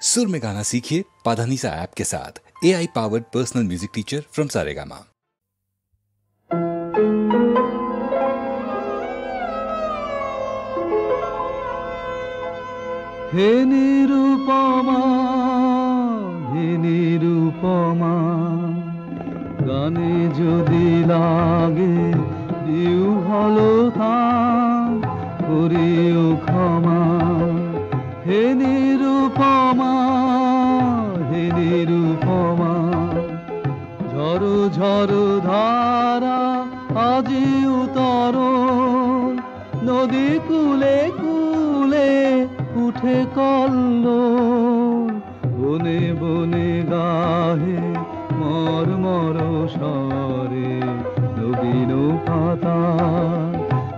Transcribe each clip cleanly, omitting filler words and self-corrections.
सुर में गाना सीखिए पाधानीसा ऐप के साथ। AI powered personal music teacher from Saregama. Hey Nirupama, hey Nirupama, गाने যদি লাগে দিও ভালোতা করিও ক্ষমা। হে নিরুপমা, হে নিরুপমা, ঝড়ো ঝড়ো ধারা আজি উতরণ, নদী কূলে কূলে উঠে কল্লোল, বনে বনে গাহে মর্মর স্বরে নবীন পাতা,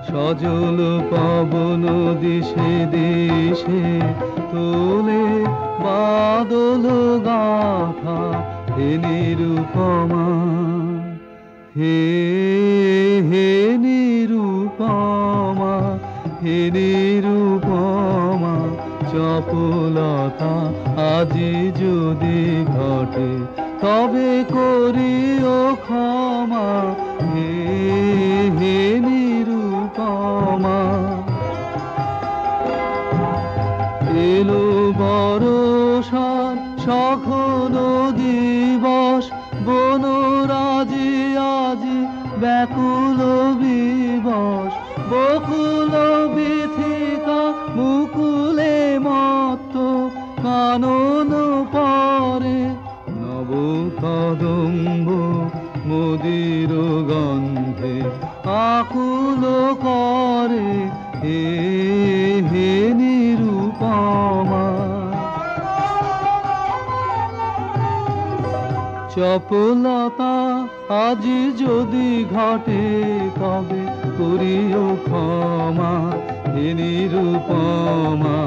সজল পবন দিশে দিশে তোলে বাদল গাথা। হে নিরুপমা, হে হে নিরুপমা, হে নিরুপমা, চপলতা আজি যদি ঘটে তবে করিও ক্ষমা। হে হে নিরুপমা, এলো বরষার সঘন দিবস, বনরাজি আজি ব্যাকুল বিবশ, বকুল বিথিকা মুকুলে মত্ত, কানন পরে নব কদম্ব মদির গন্ধে আকুল করে। হে হে নিরুপমা, চপলতা আজি যদি ঘটে তবে করিও ক্ষমা। হে নিরুপমা,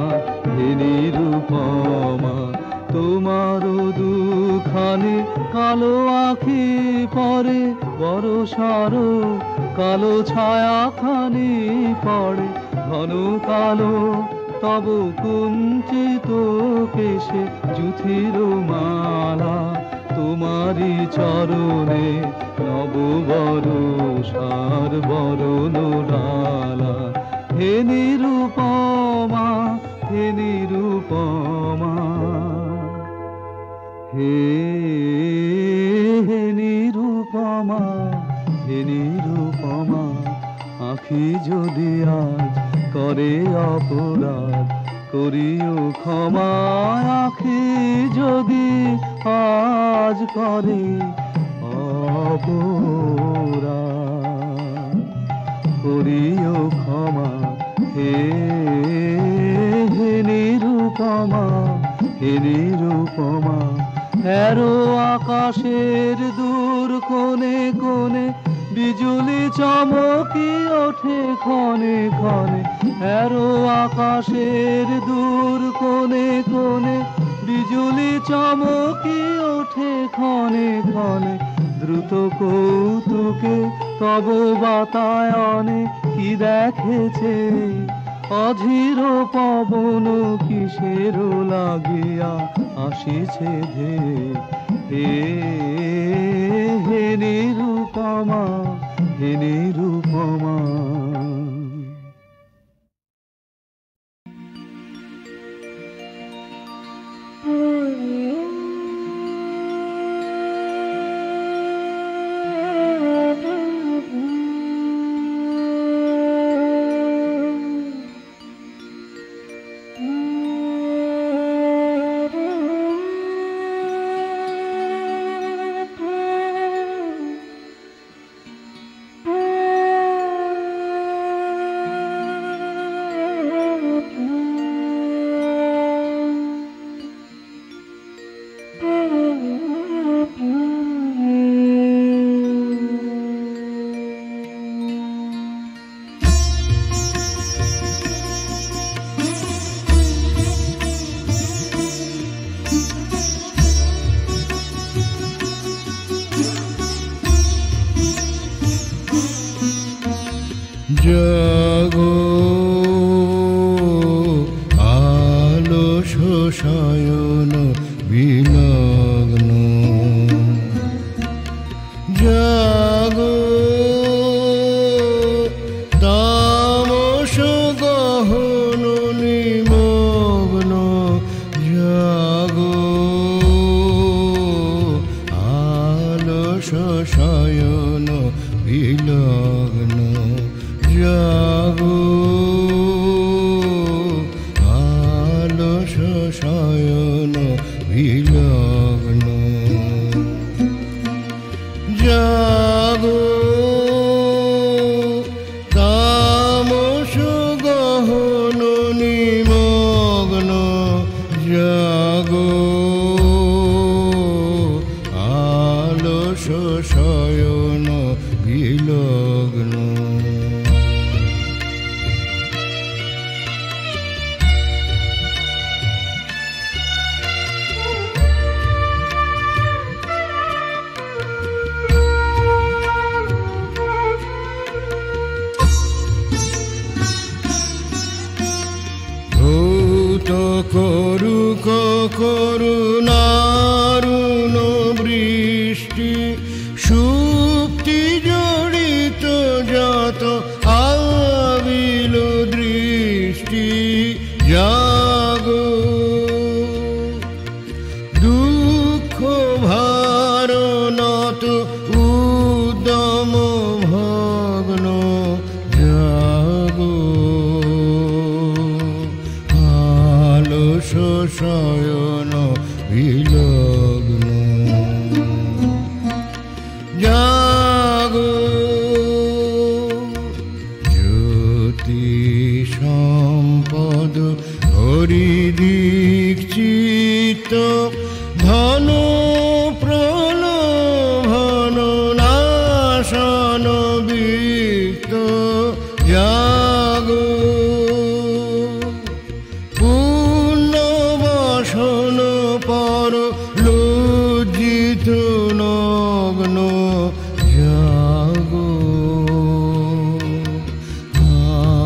হে নিরুপমা, তোমার দুখানি কালো আখি পরে বরষার কালো ছায়াখানি পড়ে ঘন কালো, তব কুঞ্চিত কেশে জুথির মালা, তোমারি চরণে নব বরষার বরণ ডালা। হে নিরুপমা, হে নিরুপমা, হে হে নিরুপমা, হে নিরুপমা, আখি যদি আজ করে অপরাধ করিও ক্ষমা। আখি যদি আজ করে অপরাধ করিও ক্ষমা। হে হে নিরুপমা, হে নিরুপমা, এরো আকাশের দূর কোণে কোণে বিজুলি চমকি ওঠে ক্ষণে ক্ষণে, এরো আকাশের দূর কোণে কোণে বিজুলি চমকি ওঠে ক্ষণে ক্ষণে, দ্রুত কৌতুকে তব বাতায়নে কি দেখেছে অধীর পবন কিসের লাগিয়া আসিছে ধে। হে হে নিরুপমা, হে নিরুপমা। জাগো আলো শয়ন বিলগ্ন জাগো তামস গহন নিমগ্ন জাগো আলস শয়ন বিলগ্ন জাগো আলস শয়ন বিলগ্ন জাগো তামস গহন নিমগ্ন জাগো আলস শয়ন বিলগ্ন করুক করুণারুণ বৃষ্টি সুপ্তি জড়িত যত আবিল দৃষ্টি জাগো দুঃখ ভারনত উদ্যম ভগ্ন জাগো আলস শয়ন বিলগ্ন জাগো জ্যোতি সম্পদ হরিদীক্ষিত ধন প্রলোভন নাশন বিক্ত জাগো পুণ্যবাসন পর লজ্জিত নগ্ন জাগো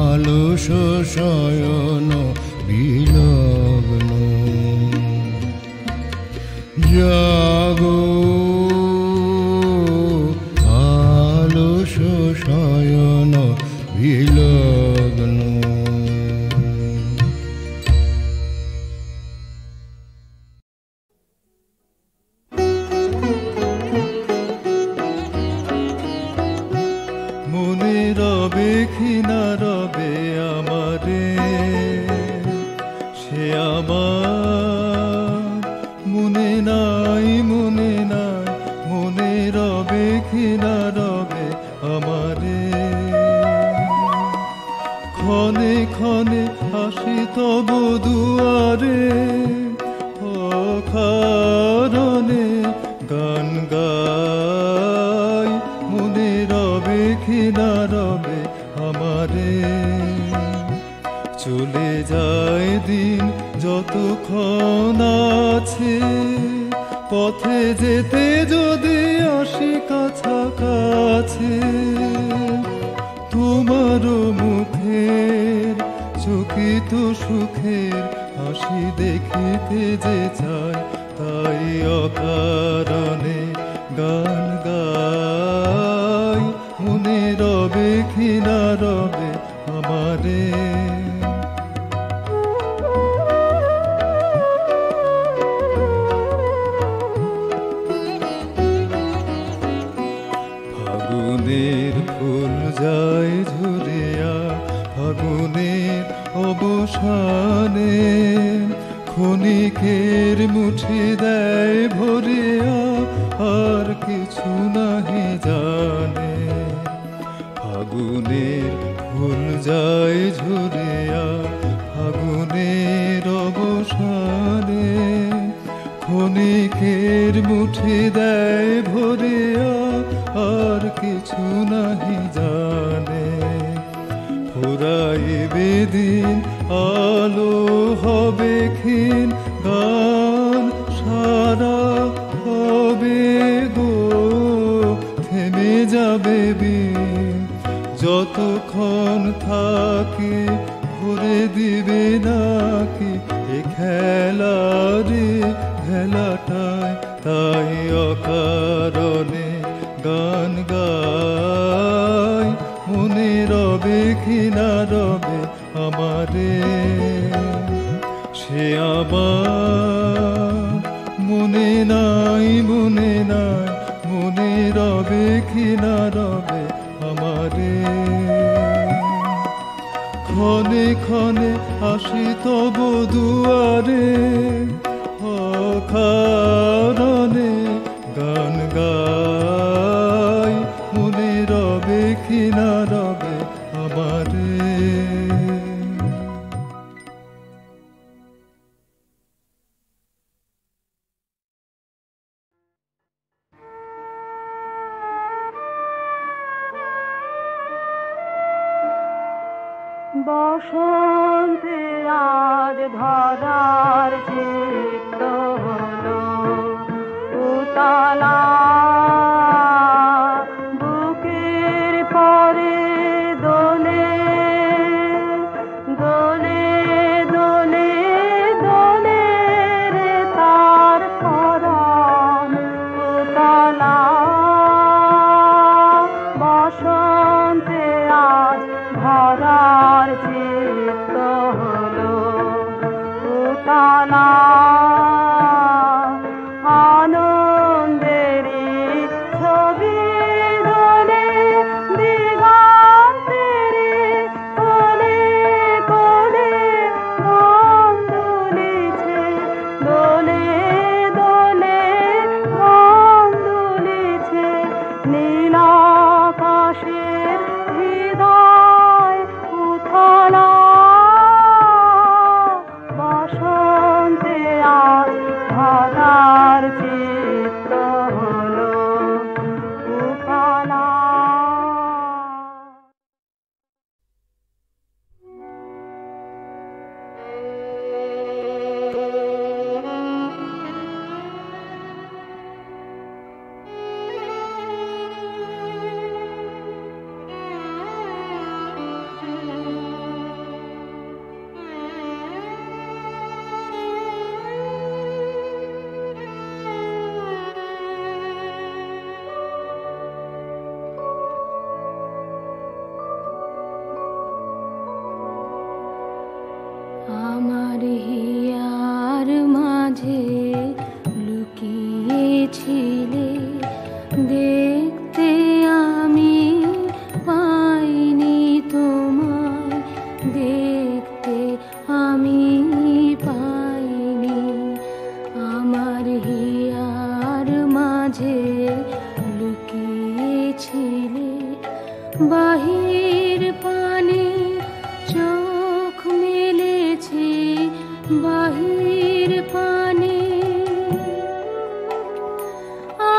আলস শয়ন বিলগ্ন জাগো আলস শয়ন বিলগ্ন মনে রবে কি না রবে আমারে সে আমার মনে নাই মনে নাই মনে রবে কি না রবে আমারে ক্ষণে ক্ষণে আসি তব দুয়ারে অকারণে গান গাই মনে রবে কি না রবে আমারে চলে যায় দিন যতক্ষণ আছে পথে যেতে যদি আসি কাছাকাছি তোমার মুখের চকিত সুখের হাসি দেখিতে যে চায় তাই অকারণে গান গাই মনে রবে কি না রবে আমারে ফাগুনের ফুল যায় ঝরিয়া ফাগুনের অবসানে ক্ষণিকের মুঠি দেয় ভরিয়া আর কিছু নাহি জানে ফাগুনের ফুল যায় ঝরিয়া ফাগুনের অবসানে ক্ষণিকের মুঠি দেয় ভরিয়া আর কিছু নাহি জানে ফুরাইবে দিন আলো হবে ক্ষীণ গান সারা হবে গো থেমে যাবে বিন যতক্ষণ থাকি ভরে দিবে নাকি এ খেলা ভেলাটায়, তাই অকারণে গান গাই। মনে রবে কি না রবে আমারে, সে আবার মনে নাই, মনে নাই, মনে রবে কি না রবে আমারে। ক্ষণে ক্ষণে আসি তব দুয়ারে, অকারণে গান গাই। মনে রবে কি না রবে আমারে। বসন্তে আজ ধরার চিত্ত হলো উতলা, বুকের পরে দোলে দোলে দোলে দোলে রে তার পরাণ উতলা। বসন্তে আজ ধরার চিত্ত হলো উতলা, আনন্দেরই ছবি দোলে দিগন্তেরে, কোলে কোলে মন দুলিছে, দোলে দোলে মন দুলিছে। নীল আকাশের হৃদয় উথলা, বসন্তে আজ ধরার চিত্ত হলো উতলা। আমার হিয়ার মাঝে লুকিয়েছিলে, দেখতে আমি পাইনি তোমায়, দেখতে আমি পাইনি। আমার হিয়ার মাঝে লুকিয়েছিলে, বাহির পানে চোখ মেলেছি, বাহির পানে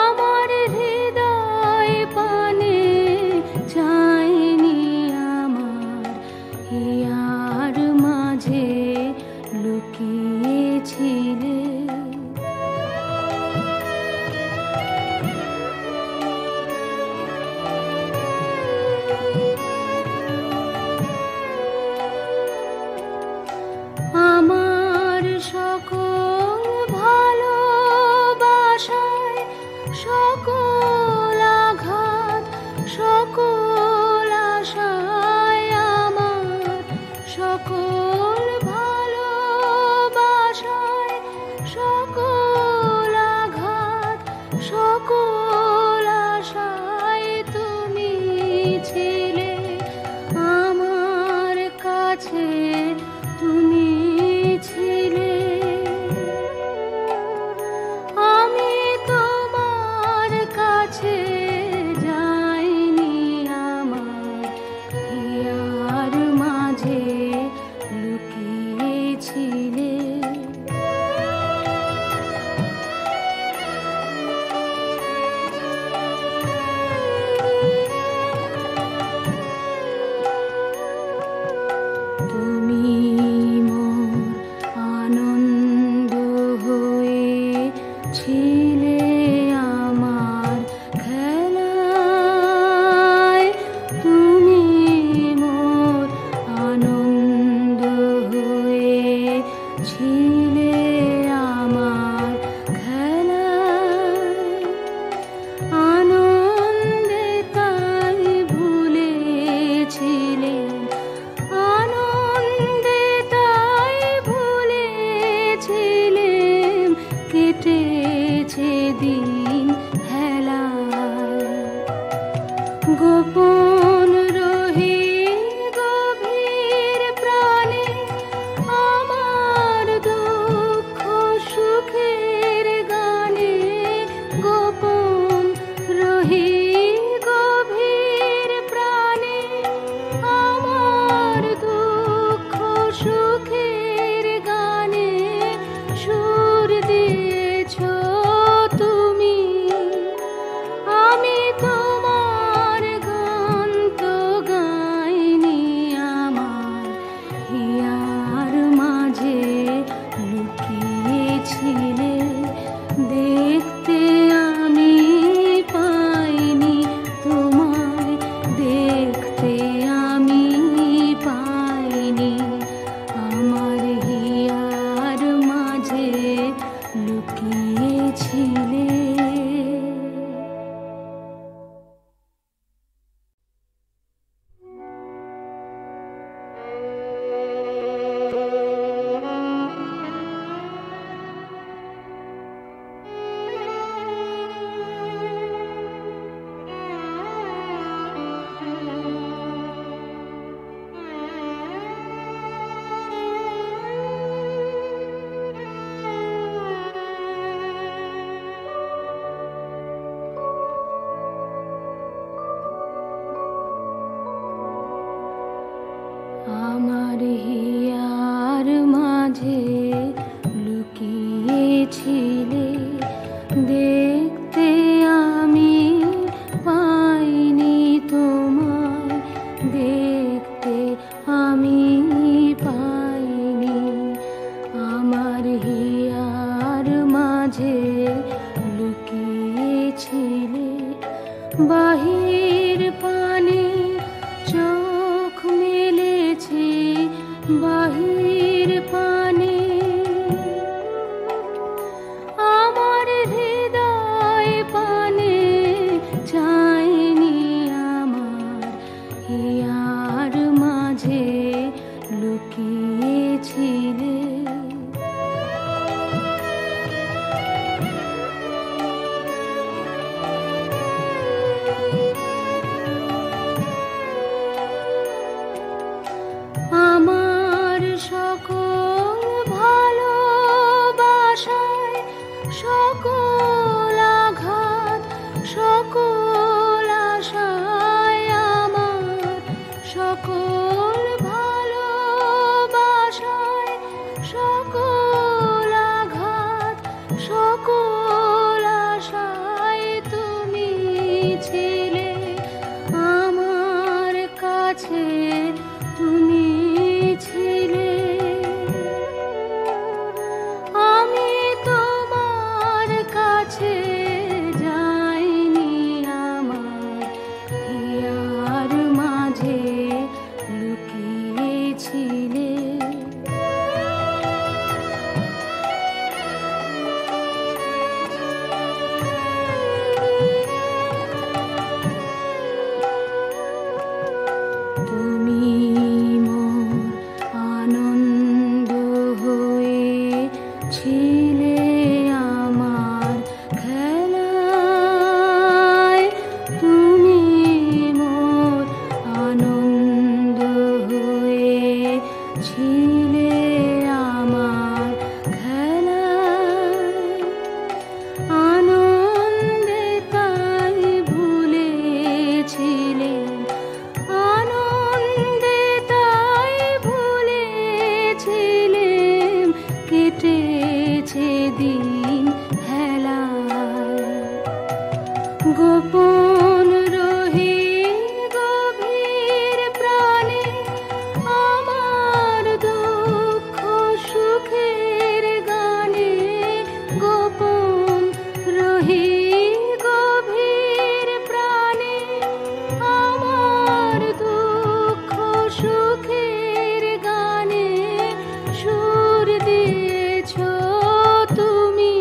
আমার হৃদয় পানে চাইনি। আমার হিয়ার মাঝে লুকিয়েছিলে। আমার সকল ভালোবাসায় সকল আঘাত, সকল আশায়, আমার সকল ভালোবাসায় সকল আঘাত, সকল আশায় তুমি ছিলে আমার কাছে, তুমি ছিলে। আমি তোমার কাছে যাইনি, আমার হিয়ার মাঝে লুকিয়েছিলে। তুমি মোর আনন্দ হয়ে ছিলে আমার খেলায়, তুমি মোর আনন্দ হয়ে ছিলে আমার ছিলে দেখতে আমি পাইনি তোমায়, দেখতে আমি পাইনি। আমার হিয়ার মাঝে লুকিয়েছিলে বাহির পানে, চোখ মেলেছি বাহির পানে। আমার হৃদয় পানে চাইনি, আমার হিয়ার মাঝে লুকিয়েছিলে। আমার সকল ভালোবাসায় সকল আঘাত সকল আশায়, আমার সকল ভালোবাসায় সকল আঘাত সকল আশায় তুমি ছিলে আমার কাছে, তুমি ছিলে। আমি তোমার কাছে যাইনি, আমার হিয়ার মাঝে লুকিয়েছিলে। তুমি মোর আনন্দ হয়ে ছিলে আমার খেলায়, তুমি মোর আনন্দ হয়ে ছিলে আমার খেলায়। আনন্দে তাই ভুলেছিলে, আনন্দে তাই ভুলেছিলেম, কেটেছে দিন হেলায়। গোপন রহি গভীর প্রাণে আমার দুঃখ সুখের গানে, গোপন রহি গভীর প্রাণে আমার দুঃখ সুখের গানে সুর দিয়েছ তুমি।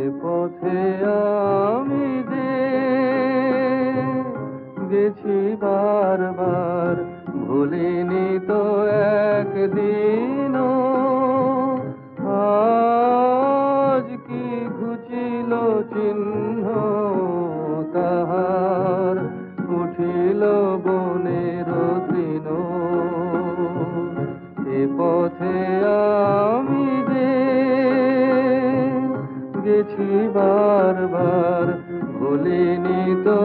এ পথে আমি যে গেছি বারবার, ভুলিনি তো একদিনও। আজ কি ঘুচিল চিহ্ন তাহার, উঠিল বনের তৃণ। এ পথে আমি যে গেছি বারবার, ভুলিনি তো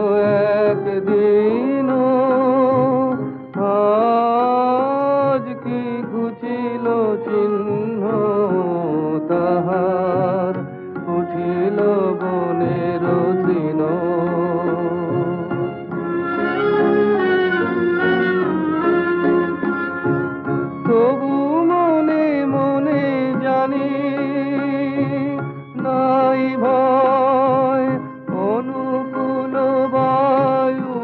একদিনও। আজ কি ঘুচিল চিহ্ন তাহার, উঠিল বনের তৃণ। তবু মনে মনে জানি নাই ভয়, অনুকূল বায়ু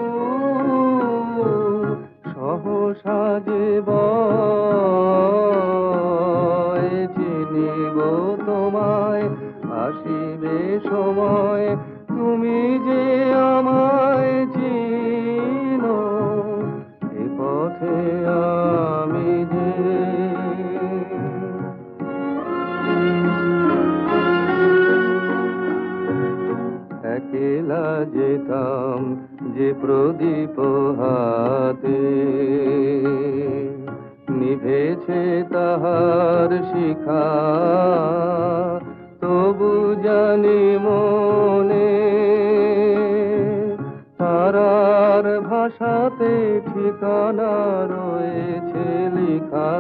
সহসা যে বয়। চিনিব তোমায়, আসিবে সময়, তুমি যে আমায় চিনো। এ পথে আমি যে একলা যেতাম যে প্রদীপ হাতে, নিভেছে তাহার শিখা। তবু জানি মনে তারার ভাষাতে ঠিকানা রয়েছে লিখা।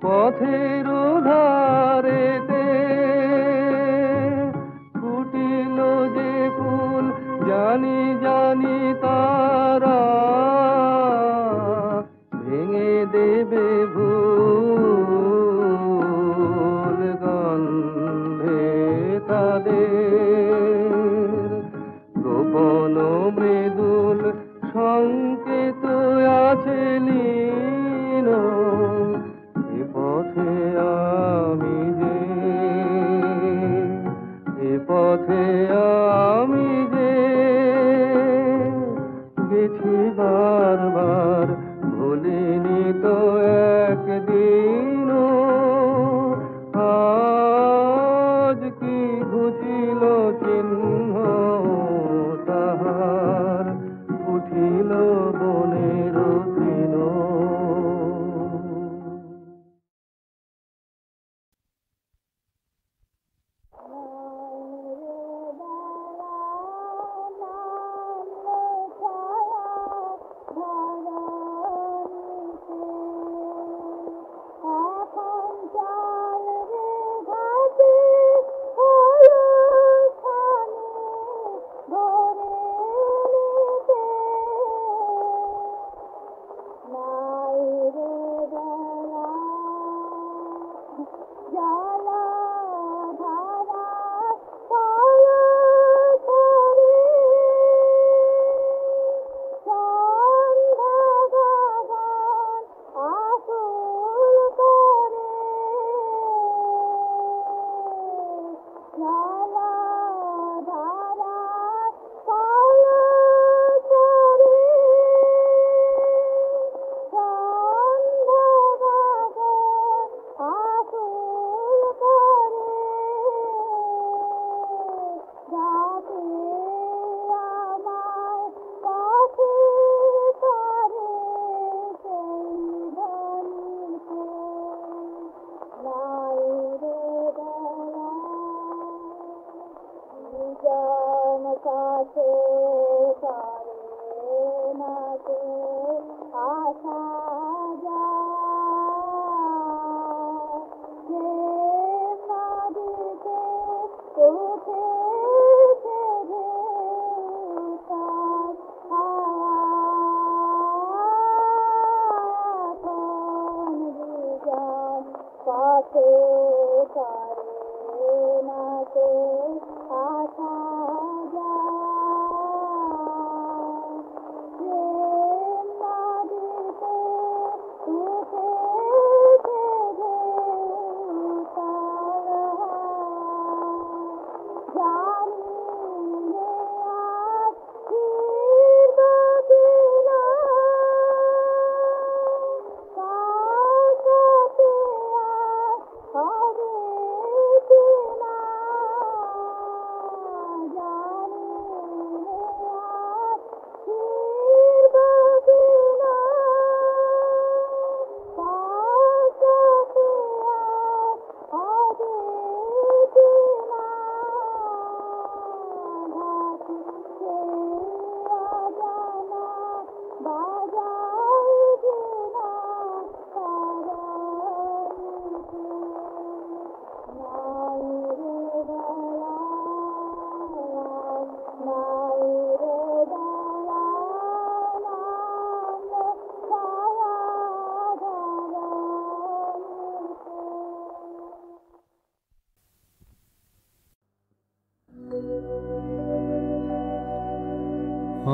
পথের ধারেতে ফুটিল যে ফুল, জানি জানি তারা ভেঙে দেবে ভুল গন্ধে তাদের। গোপন মৃদুল সংকেত আছে লীন। এ পথে আমি যে, এ পথে আমি যে গেছি বারবার, ভুলিনি তো একদিনও। আজ কি ঘুচিল চিহ্ন তাহার, উঠিল বনের তৃণ।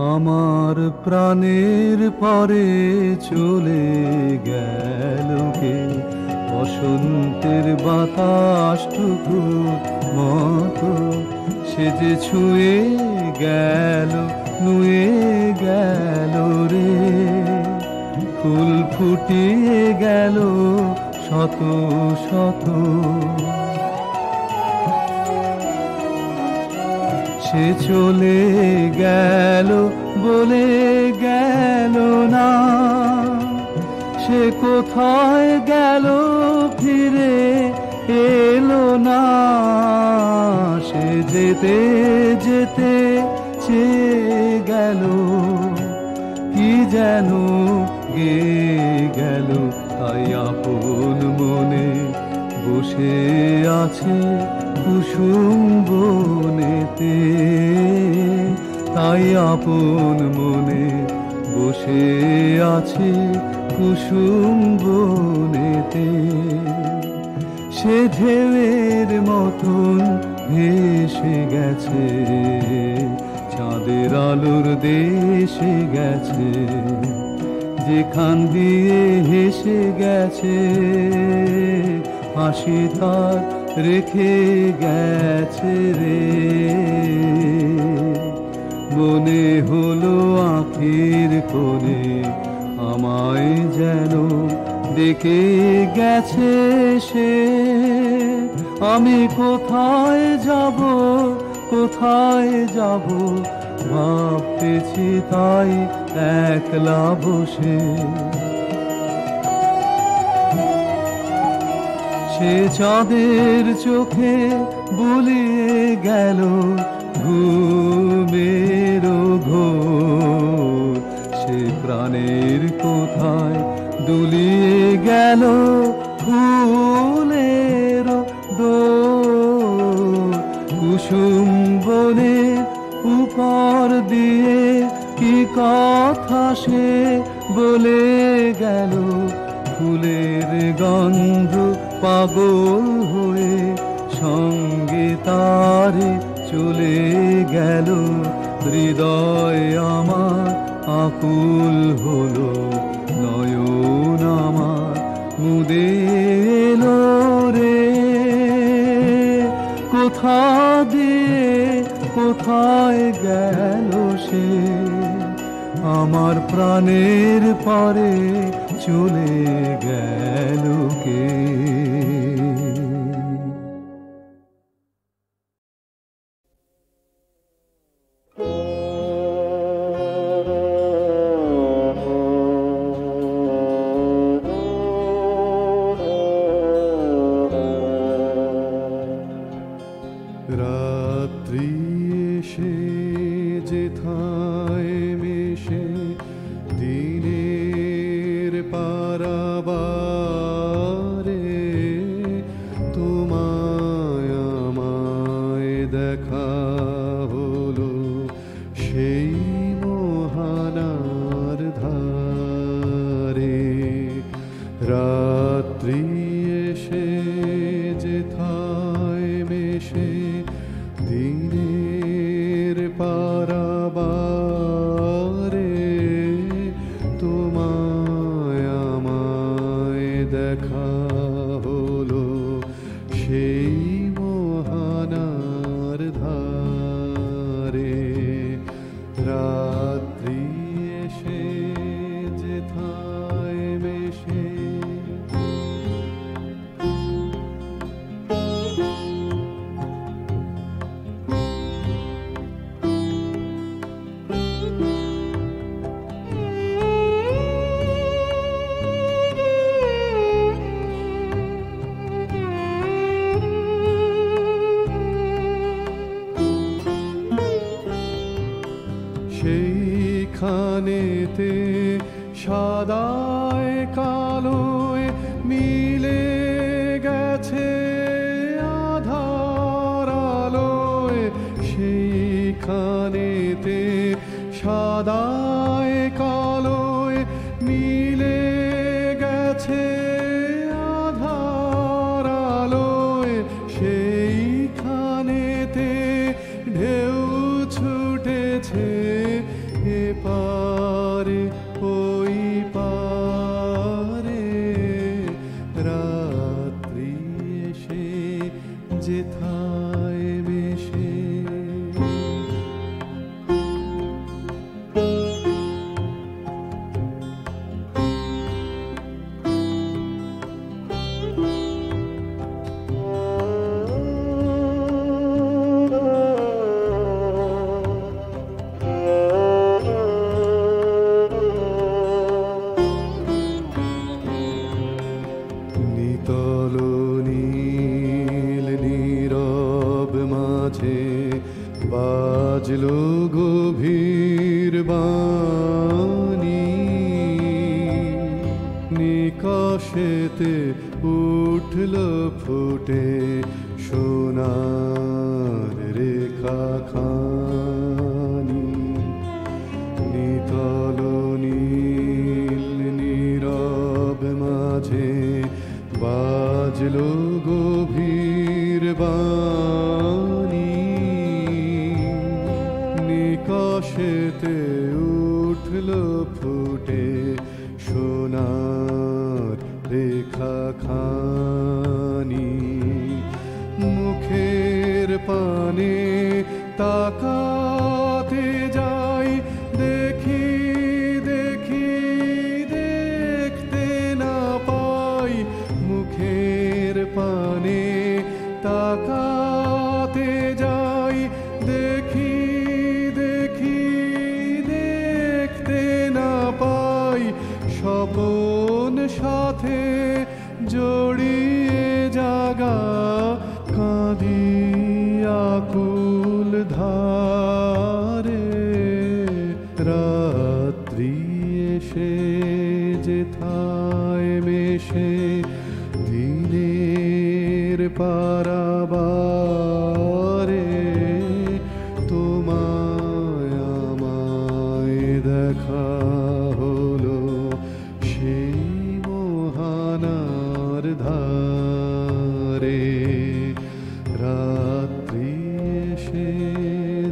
আমার প্রাণের পরে চলে গেল কে, বসন্তের বাতাসটুকুর মতো সে যে ছুঁয়ে গেল, নুয়ে গেল রে। ফুল ফুটিয়ে গেল শত শত, সে চলে গেল বলে গেল না, সে কোথায় গেল ফিরে এলো না। সে যেতে যেতে চেয়ে গেল, কি যেন গেয়ে গেল। তাই আপন মনে বসে আছে কুসুম বনেতে, তাই আপন মনে বসে আছে কুসুম বনেতে। সে ঢেউয়ের মতন ভেসে গেছে, চাঁদের আলোর দেশে গেছে, যেখান দিয়ে হেসে গেছে হাসি তার রেখে গেছে রে। মনে হলো আঁখির কোণে আমায় যেন ডেকে গেছে সে। আমি কোথায় যাব, কোথায় যাব ভাবতেছি তাই একলা বসে। সে চাঁদের চোখে বুলিয়ে গেল ঘুমের ঘোর, সে প্রাণের কোথায় দুলিয়ে গেল ফুলের ডোর। কুসুম বনের উপর দিয়ে কি কথা সে বলে গেল, ফুলের গন্ধ পাগল হয়ে সঙ্গে তারে চলে গেল। হৃদয় আমার আকুল হলো, নয়ন আমার মুদে এলো রে। কোথা দিয়ে কোথায় গেল সে, আমার প্রাণের পরে চলে গেল কে। রাত্রি এসে যেথায় মেশে দিনের পারাবারে, তোমায় আমায় দেখা হলো সেই মোহনার ধারে। রাত্রি এসে যেথায় মেশে দিনের পারাবারে, তোমায় আমায় দেখা হলো সেই মোহনার ধারে। রাত্রি এসে যেথায় মেশে সেইখানেতে সাদায় কালোয় মিলে গেছে আধার আলোয়। সেইখানেতে সাদায় কালোয় মিলে গেছে আধার আলোয়। সেইখানেতে ঢেউ ছুটেছে নিকশেতে উঠল ফুটে সোনার রেখা খানি নিতল নীল নীরব মাঝে বাজলো গভীর বাণী নিকশেতে উঠল ফুটে সোনার রেখা খানি মুখের পানে তাকাতে যাই দেখি দেখি দেখতে না পাই মুখের পানে তাকাতে যাই দেখি দেখি দেখতে না পাই স্বপন সাথে জড়িয়ে জাগা কাঁদি আকুল ধারে রাত্রি এসে যেথায় মেশে দিনের পারাবারে তোমায় আমায় দেখা হলো সেই মোহানার ধারে রাত্রি এসে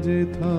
যেথা